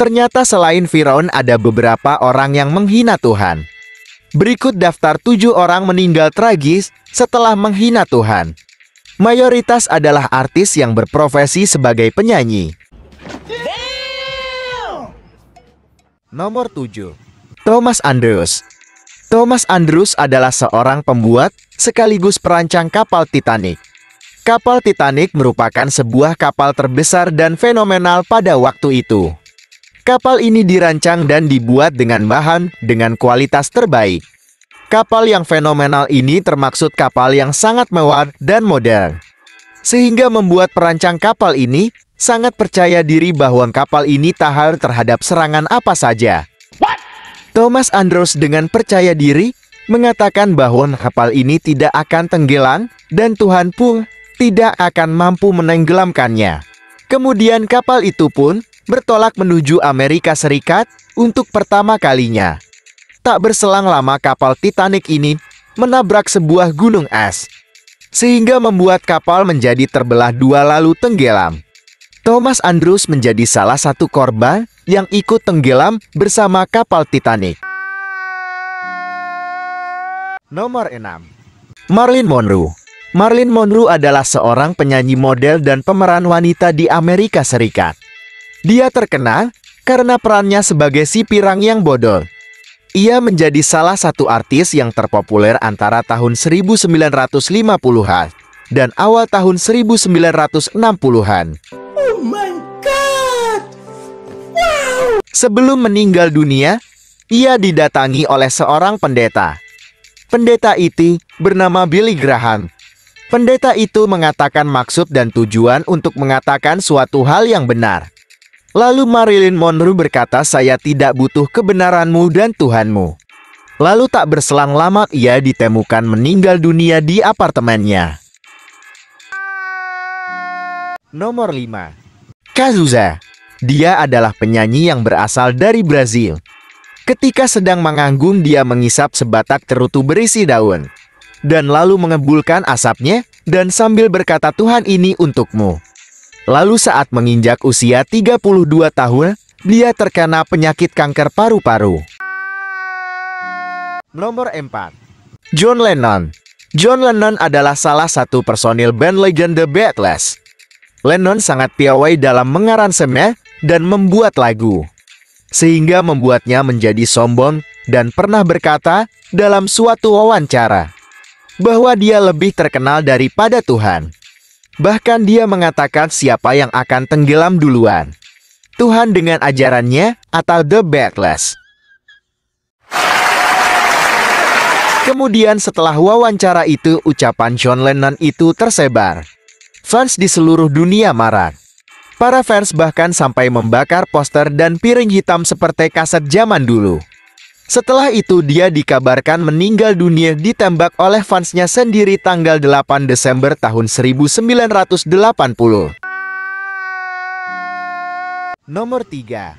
Ternyata selain Firaun ada beberapa orang yang menghina Tuhan. Berikut daftar 7 orang meninggal tragis setelah menghina Tuhan. Mayoritas adalah artis yang berprofesi sebagai penyanyi. Nomor 7. Thomas Andrews. Thomas Andrews adalah seorang pembuat sekaligus perancang kapal Titanic. Kapal Titanic merupakan sebuah kapal terbesar dan fenomenal pada waktu itu. Kapal ini dirancang dan dibuat dengan bahan dengan kualitas terbaik. Kapal yang fenomenal ini termaksud kapal yang sangat mewah dan modern. Sehingga membuat perancang kapal ini sangat percaya diri bahwa kapal ini tahan terhadap serangan apa saja. Thomas Andrews dengan percaya diri mengatakan bahwa kapal ini tidak akan tenggelam dan Tuhan pun tidak akan mampu menenggelamkannya. Kemudian kapal itu pun bertolak menuju Amerika Serikat untuk pertama kalinya. Tak berselang lama kapal Titanic ini menabrak sebuah gunung es, sehingga membuat kapal menjadi terbelah dua lalu tenggelam. Thomas Andrews menjadi salah satu korban yang ikut tenggelam bersama kapal Titanic. Nomor 6. Marilyn Monroe. Marilyn Monroe adalah seorang penyanyi model dan pemeran wanita di Amerika Serikat. Dia terkenal karena perannya sebagai si pirang yang bodol. Ia menjadi salah satu artis yang terpopuler antara tahun 1950-an dan awal tahun 1960-an. Oh my God! Wow! Sebelum meninggal dunia, ia didatangi oleh seorang pendeta. Pendeta itu bernama Billy Graham. Pendeta itu mengatakan maksud dan tujuan untuk mengatakan suatu hal yang benar. Lalu Marilyn Monroe berkata, "Saya tidak butuh kebenaranmu dan Tuhanmu." Lalu tak berselang lama ia ditemukan meninggal dunia di apartemennya. Nomor 5. Cazuza. Dia adalah penyanyi yang berasal dari Brazil. Ketika sedang manggung, dia mengisap sebatak cerutu berisi daun, dan lalu mengebulkan asapnya, dan sambil berkata, "Tuhan, ini untukmu." Lalu saat menginjak usia 32 tahun, dia terkena penyakit kanker paru-paru. Nomor 4. John Lennon. John Lennon adalah salah satu personil band legend The Beatles. Lennon sangat piawai dalam mengaransemen dan membuat lagu, sehingga membuatnya menjadi sombong dan pernah berkata dalam suatu wawancara bahwa dia lebih terkenal daripada Tuhan. Bahkan dia mengatakan siapa yang akan tenggelam duluan, Tuhan dengan ajarannya atau The Beatles. Kemudian setelah wawancara itu, ucapan John Lennon itu tersebar. Fans di seluruh dunia marah. Para fans bahkan sampai membakar poster dan piring hitam seperti kaset zaman dulu. Setelah itu dia dikabarkan meninggal dunia ditembak oleh fansnya sendiri tanggal 8 Desember tahun 1980. Nomor 3.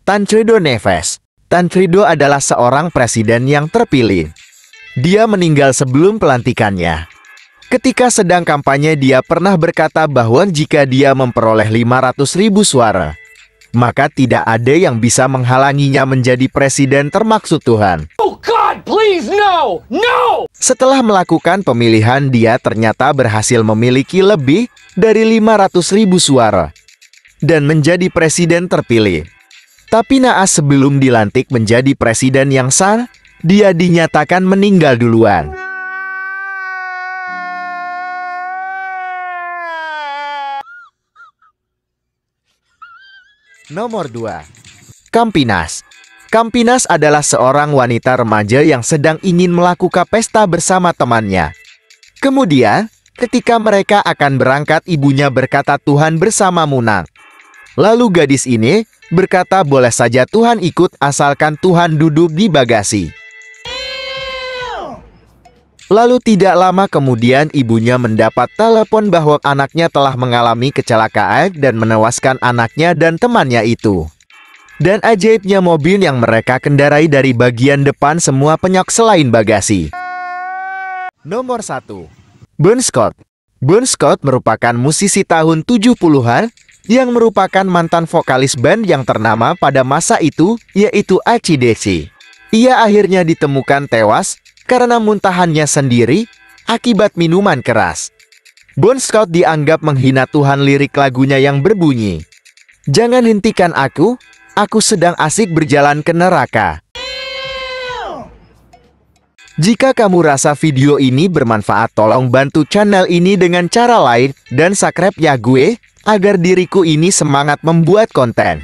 Tancredo Neves. Tancredo adalah seorang presiden yang terpilih. Dia meninggal sebelum pelantikannya. Ketika sedang kampanye dia pernah berkata bahwa jika dia memperoleh 500.000 suara, maka tidak ada yang bisa menghalanginya menjadi presiden termaksud Tuhan. Oh God, please no! No! Setelah melakukan pemilihan, dia ternyata berhasil memiliki lebih dari 500.000 suara dan menjadi presiden terpilih. Tapi naas sebelum dilantik menjadi presiden yang sah, dia dinyatakan meninggal duluan. Nomor 2. Campinas. Campinas adalah seorang wanita remaja yang sedang ingin melakukan pesta bersama temannya. Kemudian, ketika mereka akan berangkat, ibunya berkata, "Tuhan bersamamu, nak." Lalu gadis ini berkata, "Boleh saja Tuhan ikut asalkan Tuhan duduk di bagasi." Lalu tidak lama kemudian ibunya mendapat telepon bahwa anaknya telah mengalami kecelakaan dan menewaskan anaknya dan temannya itu. Dan ajaibnya mobil yang mereka kendarai dari bagian depan semua penyok selain bagasi. Nomor 1. Bon Scott. Bon Scott merupakan musisi tahun 70-an yang merupakan mantan vokalis band yang ternama pada masa itu, yaitu AC/DC. Ia akhirnya ditemukan tewas karena muntahannya sendiri akibat minuman keras. Bon Scott dianggap menghina Tuhan lirik lagunya yang berbunyi, "Jangan hentikan aku sedang asik berjalan ke neraka." Jika kamu rasa video ini bermanfaat, tolong bantu channel ini dengan cara like dan subscribe ya gue, agar diriku ini semangat membuat konten.